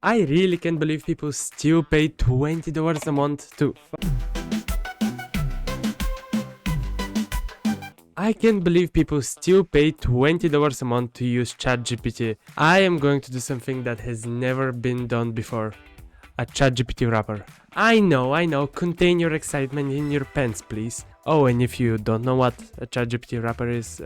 I really can't believe people still pay $20 a month to... I can't believe people still pay $20 a month to use ChatGPT. I am going to do something that has never been done before. A ChatGPT wrapper. I know, contain your excitement in your pants, please. Oh, and if you don't know what a ChatGPT wrapper is,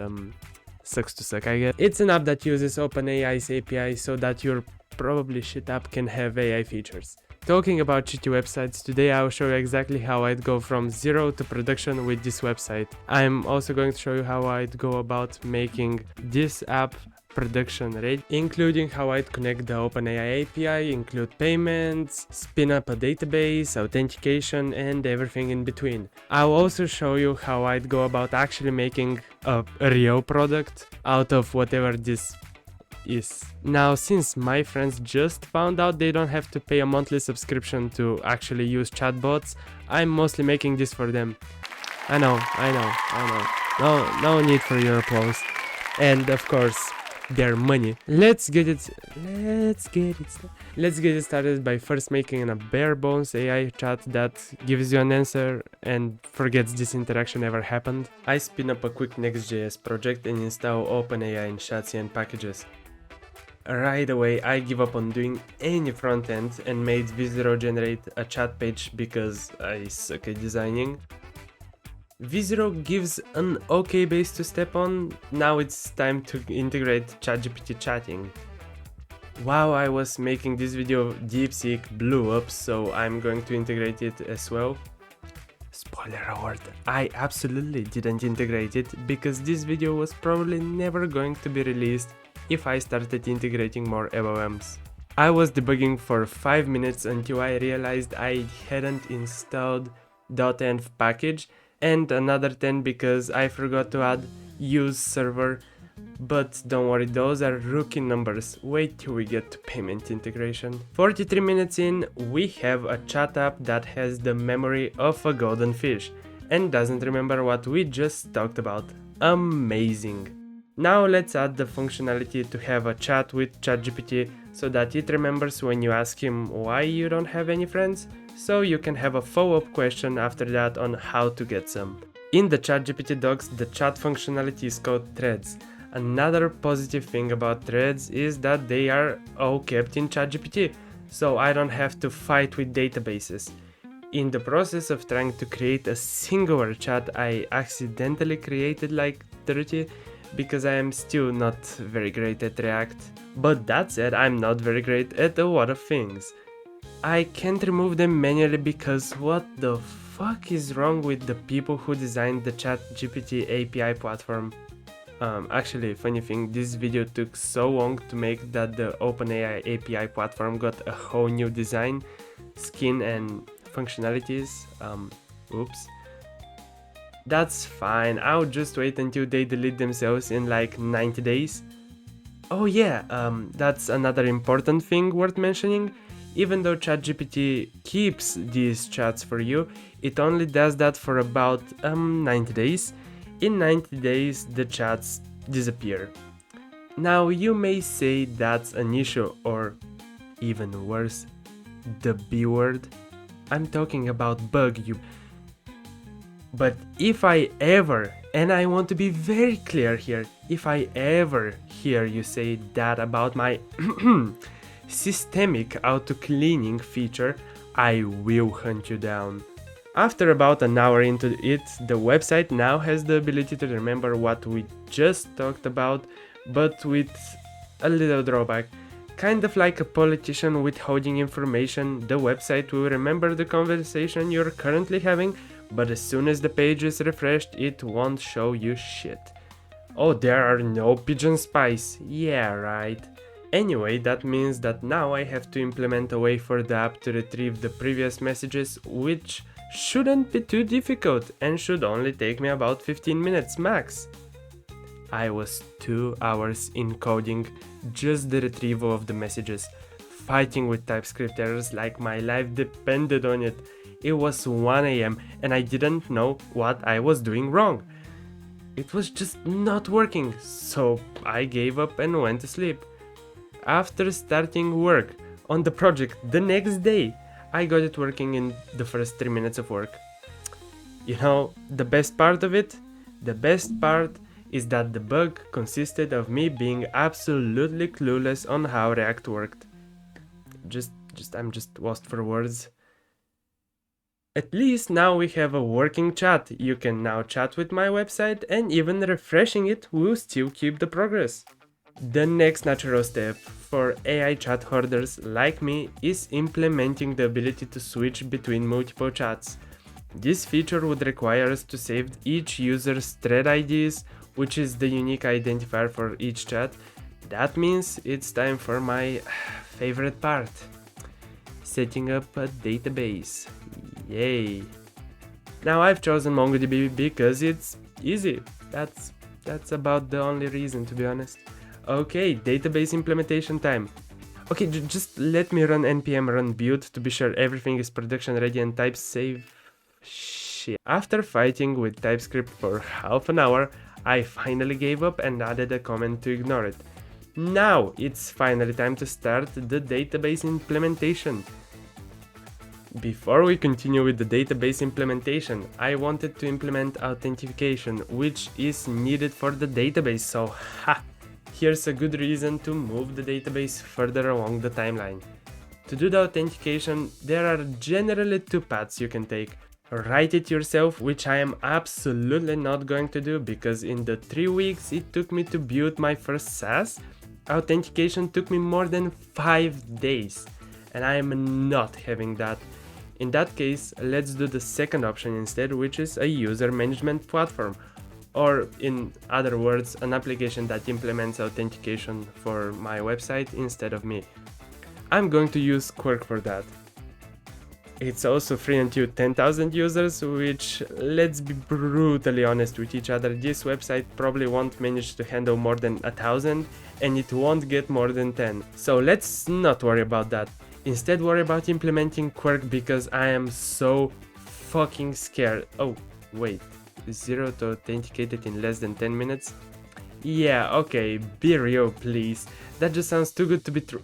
sucks to suck, I guess. It's an app that uses OpenAI's API so that your probably shit app can have AI features. Talking about shitty websites, today I'll show you exactly how I'd go from zero to production with this website. I'm also going to show you how I'd go about making this app production ready, including how I'd connect the OpenAI API, include payments, spin up a database, authentication, and everything in between. I'll also show you how I'd go about actually making a real product out of whatever this is. Now, since my friends just found out they don't have to pay a monthly subscription to actually use chatbots, I'm mostly making this for them. I know. No need for your applause. And of course, their money. Let's get it started by first making a Barebones AI chat that gives you an answer and forgets this interaction ever happened. I spin up a quick Next.js project and install OpenAI in chassis and packages. Right away, I give up on doing any front end and made V0 generate a chat page because I suck at designing. V0 gives an okay base to step on. Now it's time to integrate ChatGPT chatting. While I was making this video, DeepSeek blew up, so I'm going to integrate it as well. Spoiler alert, I absolutely didn't integrate it because this video was probably never going to be released if I started integrating more LLMs. I was debugging for 5 minutes until I realized I hadn't installed .env package and another 10 because I forgot to add use server, but don't worry, those are rookie numbers. Wait till we get to payment integration. 43 minutes in, we have a chat app that has the memory of a golden fish and doesn't remember what we just talked about. Amazing. Now let's add the functionality to have a chat with ChatGPT so that it remembers when you ask him why you don't have any friends, so you can have a follow-up question after that on how to get some. In the ChatGPT docs, the chat functionality is called threads. Another positive thing about threads is that they are all kept in ChatGPT, so I don't have to fight with databases. In the process of trying to create a singular chat, I accidentally created like 30 because I am still not very great at React. But that said, I'm not very great at a lot of things. I can't remove them manually because what the fuck is wrong with the people who designed the ChatGPT API platform? Actually, funny thing, this video took so long to make that the OpenAI API platform got a whole new design, skin and functionalities. Oops. That's fine, I'll just wait until they delete themselves in like 90 days. Oh yeah, that's another important thing worth mentioning. Even though ChatGPT keeps these chats for you, it only does that for about 90 days. In 90 days, the chats disappear. Now you may say that's an issue, or even worse, the B word. I'm talking about bug, you. But if I ever, and I want to be very clear here, if I ever hear you say that about my systemic auto-cleaning feature, I will hunt you down. After about an hour into it, the website now has the ability to remember what we just talked about, but with a little drawback. Kind of like a politician withholding information, the website will remember the conversation you're currently having, but as soon as the page is refreshed, it won't show you shit. Oh, there are no pigeon spies. Yeah, right. Anyway, that means that now I have to implement a way for the app to retrieve the previous messages, which shouldn't be too difficult and should only take me about 15 minutes max. I was 2 hours in coding just the retrieval of the messages, fighting with TypeScript errors like my life depended on it. It was 1 AM and I didn't know what I was doing wrong. It was just not working, so I gave up and went to sleep. After starting work, on the project the next day. I got it working in the first 3 minutes of work. You know, the best part of it? The best part is that the bug consisted of me being absolutely clueless on how React worked. I'm just lost for words. At least now we have a working chat. You can now chat with my website, and even refreshing it will still keep the progress. The next natural step for AI chat hoarders like me is implementing the ability to switch between multiple chats. This feature would require us to save each user's thread IDs, which is the unique identifier for each chat. That means it's time for my favorite part: setting up a database. Yay! Now I've chosen MongoDB because it's easy. That's about the only reason, to be honest. Okay, database implementation time. Okay, just let me run npm run build to be sure everything is production ready and type save. Shit. After fighting with TypeScript for half an hour, I finally gave up and added a comment to ignore it. Now it's finally time to start the database implementation. Before we continue with the database implementation, I wanted to implement authentication, which is needed for the database, so here's a good reason to move the database further along the timeline. To do the authentication, there are generally two paths you can take. Write it yourself, which I am absolutely not going to do because in the 3 weeks it took me to build my first SaaS, authentication took me more than 5 days, and I am not having that. In that case, let's do the second option instead, which is a user management platform, or in other words, an application that implements authentication for my website instead of me. I'm going to use Clerk for that. It's also free until 10,000 users, which, let's be brutally honest with each other, this website probably won't manage to handle more than 1,000, and it won't get more than 10. So let's not worry about that. Instead, worry about implementing Clerk because I am so fucking scared. Oh, wait. 0 to authenticate it in less than 10 minutes? Yeah, okay, be real, please. That just sounds too good to be true.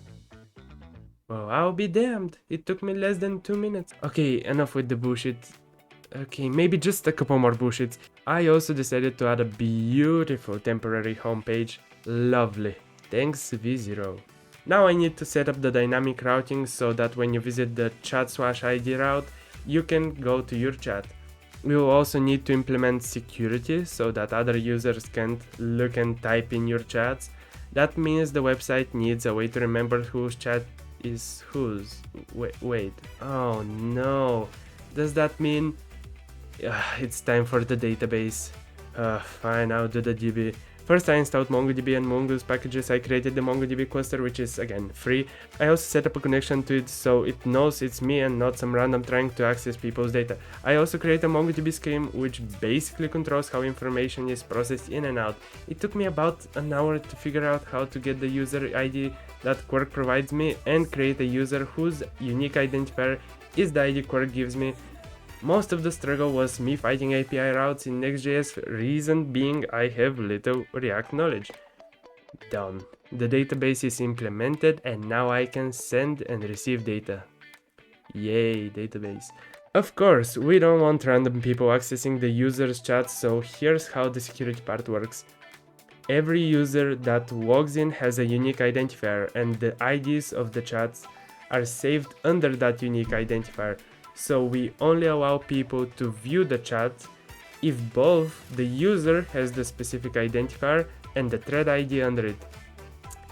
Well, I'll be damned. It took me less than 2 minutes. Okay, enough with the bullshit. Okay, maybe just a couple more bullshits. I also decided to add a beautiful temporary homepage. Lovely. Thanks, V0. Now I need to set up the dynamic routing so that when you visit the chat/ID route, you can go to your chat. We will also need to implement security so that other users can't look and type in your chats. That means the website needs a way to remember whose chat is whose. Wait. Oh no. Does that mean it's time for the database? Fine, I'll do the DB. First, I installed MongoDB and Mongoose packages. I created the MongoDB cluster, which is again free. I also set up a connection to it so it knows it's me and not some random trying to access people's data. I also created a MongoDB scheme, which basically controls how information is processed in and out. It took me about an hour to figure out how to get the user ID that Clerk provides me and create a user whose unique identifier is the ID Clerk gives me. Most of the struggle was me fighting API routes in Next.js, reason being I have little React knowledge. Done. The database is implemented and now I can send and receive data. Yay, database. Of course, we don't want random people accessing the user's chat, so here's how the security part works. Every user that logs in has a unique identifier and the IDs of the chats are saved under that unique identifier. So we only allow people to view the chat if both the user has the specific identifier and the thread ID under it.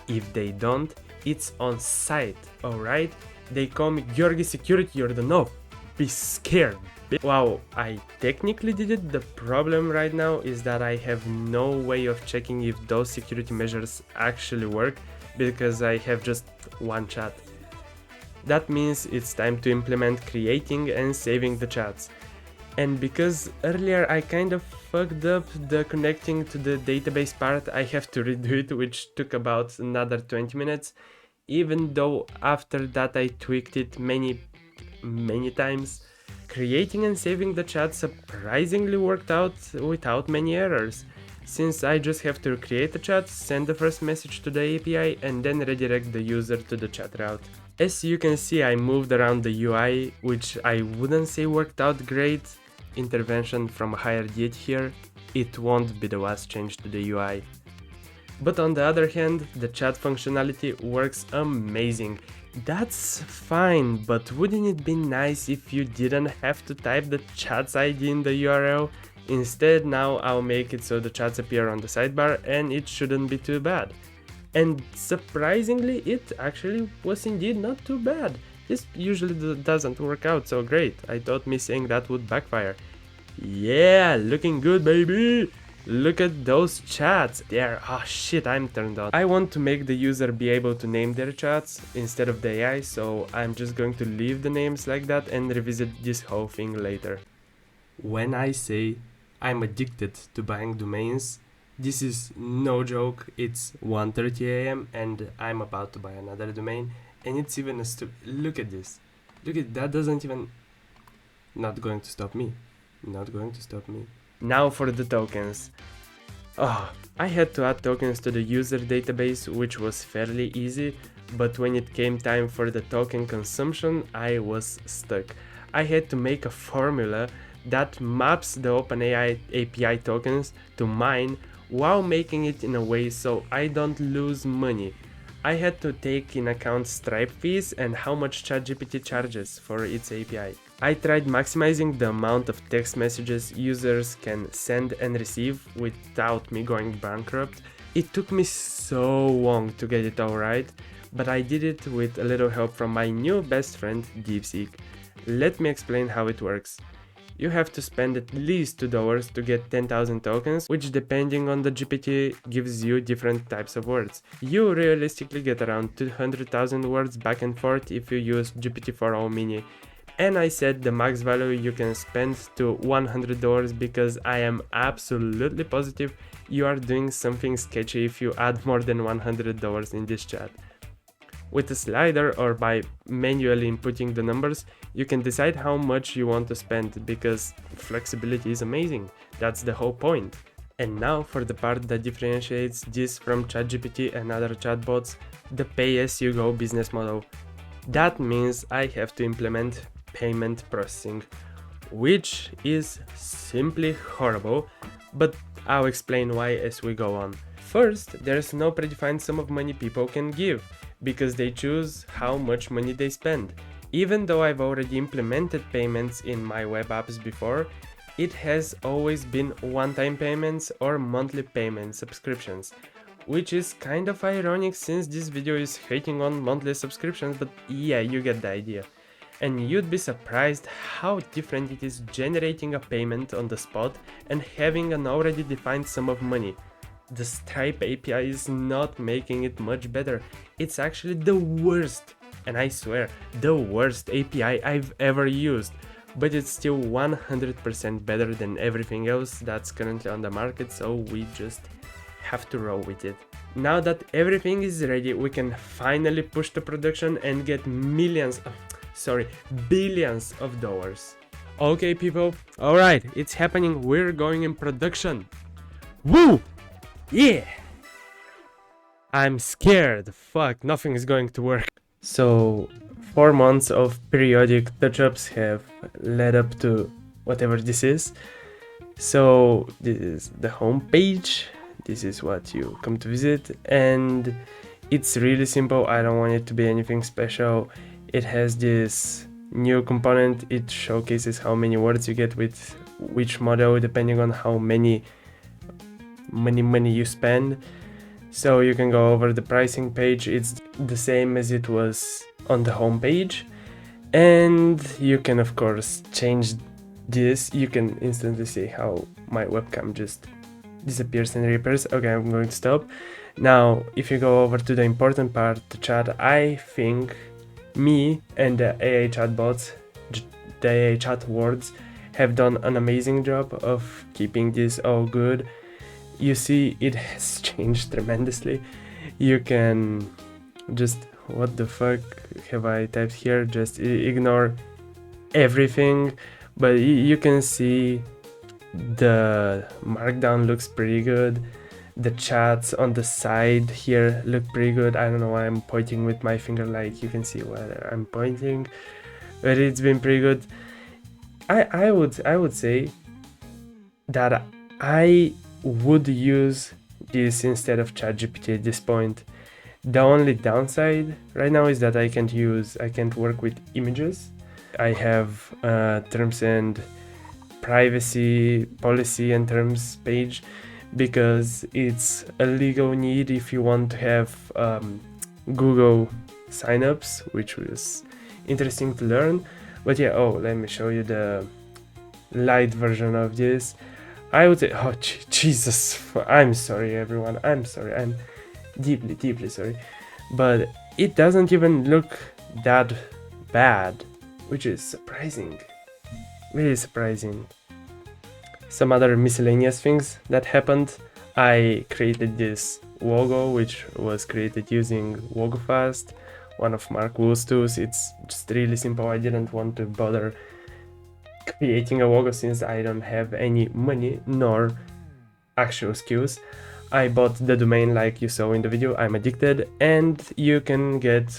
If they don't, it's on site, alright? They call me Georgi Security Yordanov. Be scared. Wow, I technically did it. The problem right now is that I have no way of checking if those security measures actually work because I have just one chat. That means it's time to implement creating and saving the chats. And because earlier I kind of fucked up the connecting to the database part, I have to redo it, which took about another 20 minutes, even though after that I tweaked it many times. Creating and saving the chat surprisingly worked out without many errors. since I just have to create a chat, send the first message to the API, and then redirect the user to the chat route. As you can see, I moved around the UI, which I wouldn't say worked out great. Intervention from higher date here, it won't be the last change to the UI. But on the other hand, the chat functionality works amazing. That's fine, but wouldn't it be nice if you didn't have to type the chat's ID in the URL? Instead, now I'll make it so the chats appear on the sidebar, and it shouldn't be too bad. And surprisingly, it actually was indeed not too bad. This usually doesn't work out so great. I thought me saying that would backfire. Yeah, looking good, baby! Look at those chats there. Oh shit, I'm turned on. I want to make the user be able to name their chats instead of the AI, so I'm just going to leave the names like that and revisit this whole thing later. When I say I'm addicted to buying domains, this is no joke. It's 1:30 AM and I'm about to buy another domain, and it's even a look at this. Look at that, doesn't even... Not going to stop me. Not going to stop me. Now for the tokens. Oh, I had to add tokens to the user database, which was fairly easy, but when it came time for the token consumption, I was stuck. I had to make a formula that maps the OpenAI API tokens to mine while making it in a way so I don't lose money. I had to take in account Stripe fees and how much ChatGPT charges for its API. I tried maximizing the amount of text messages users can send and receive without me going bankrupt. It took me so long to get it all right, but I did it with a little help from my new best friend DeepSeek. Let me explain how it works. You have to spend at least $2 to get 10,000 tokens, which depending on the GPT gives you different types of words. You realistically get around 200,000 words back and forth if you use GPT-4o mini. And I set the max value you can spend to $100 because I am absolutely positive you are doing something sketchy if you add more than $100 in this chat. With a slider or by manually inputting the numbers, you can decide how much you want to spend because flexibility is amazing. That's the whole point. And now for the part that differentiates this from ChatGPT and other chatbots, the pay-as-you-go business model. That means I have to implement payment processing, which is simply horrible, but I'll explain why as we go on. First, there's no predefined sum of money people can give, because they choose how much money they spend. Even though I've already implemented payments in my web apps before, it has always been one-time payments or monthly payment subscriptions, which is kind of ironic since this video is hating on monthly subscriptions, but yeah, you get the idea. And you'd be surprised how different it is generating a payment on the spot and having an already defined sum of money. The Stripe API is not making it much better. It's actually the worst, and I swear, the worst API I've ever used. But it's still 100% better than everything else that's currently on the market, so we just have to roll with it. Now that everything is ready, we can finally push to production and get billions of dollars. Okay people, alright, it's happening, we're going in production. Woo! Yeah! I'm scared, fuck, nothing is going to work. So, 4 months of periodic touch-ups have led up to whatever this is. So, this is the home page, this is what you come to visit, and it's really simple, I don't want it to be anything special. It has this new component, it showcases how many words you get with which model depending on how many money you spend. So you can go over the pricing page, it's the same as it was on the home page, and you can of course change this. You can instantly see how my webcam just disappears and reappears. Okay, I'm going to stop. Now if you go over to the important part, the chat, I think me and the AI chatbots, the AI chat words, have done an amazing job of keeping this all good. You see, it has changed tremendously. You can just, what the fuck have I typed here? Just ignore everything, but you can see The markdown looks pretty good. The chats on the side here look pretty good. I don't know why I'm pointing with my finger, like you can see where I'm pointing, but it's been pretty good. I would say that I would use this instead of ChatGPT at this point. The only downside right now is that I can't work with images. I have terms and privacy policy and terms page because it's a legal need if you want to have Google signups, which was interesting to learn. But yeah, let me show you the light version of this. I would say, Jesus, I'm sorry everyone, I'm sorry, I'm deeply sorry, but it doesn't even look that bad, which is surprising, really surprising. Some other miscellaneous things that happened: I created this logo, which was created using Logofast, one of Mark Wool's tools. It's just really simple. I didn't want to bother creating a logo since I don't have any money nor actual skills. I bought the domain like you saw in the video, I'm addicted, and you can get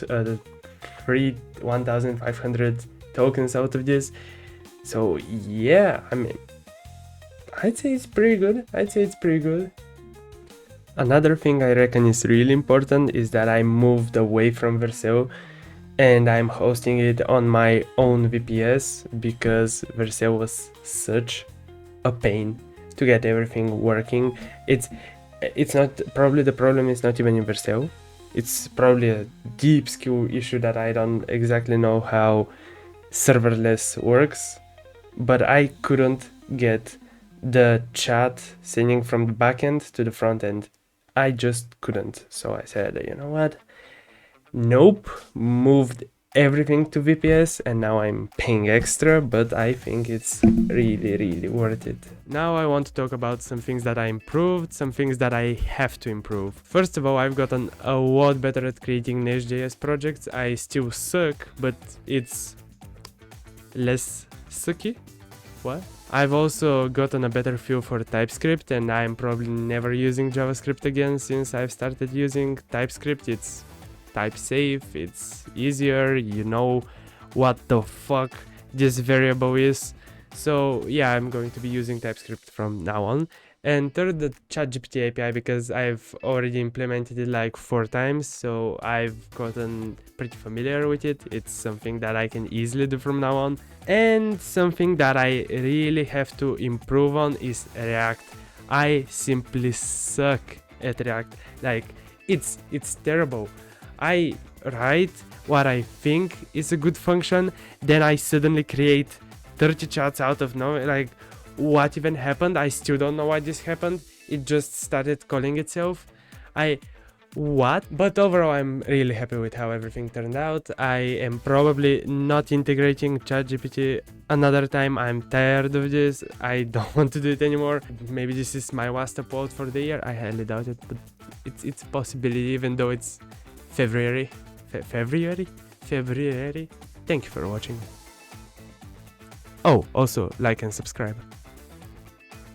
free 1500 tokens out of this. So yeah, I mean, I'd say it's pretty good. Another thing I reckon is really important is that I moved away from Vercel and I'm hosting it on my own VPS because Vercel was such a pain to get everything working. It's not, probably the problem is not even in Vercel. It's probably a deep skill issue that I don't exactly know how serverless works, but I couldn't get the chat sending from the backend to the front end. I just couldn't. So I said, you know what? Nope, moved everything to VPS and now I'm paying extra, but I think it's really worth it. Now I want to talk about some things that I improved, some things that I have to improve. First of all, I've gotten a lot better at creating Next.js projects. I still suck, but it's less sucky. What? I've also gotten a better feel for TypeScript, and I'm probably never using JavaScript again since I've started using TypeScript. It's type safe, it's easier, you know what the fuck this variable is. So yeah, I'm going to be using TypeScript from now on. And third, the ChatGPT API, because I've already implemented it like 4 times, so I've gotten pretty familiar with it. It's something that I can easily do from now on. And something that I really have to improve on is React. I simply suck at React. Like, it's terrible. I write what I think is a good function, then I suddenly create 30 chats out of nowhere. Like, what even happened? I still don't know why this happened. It just started calling itself. What? But overall, I'm really happy with how everything turned out. I am probably not integrating ChatGPT another time. I'm tired of this. I don't want to do it anymore. Maybe this is my last upload for the year. I highly doubt it, but it's a possibility, even though it's February. February? Thank you for watching. Oh, also like and subscribe.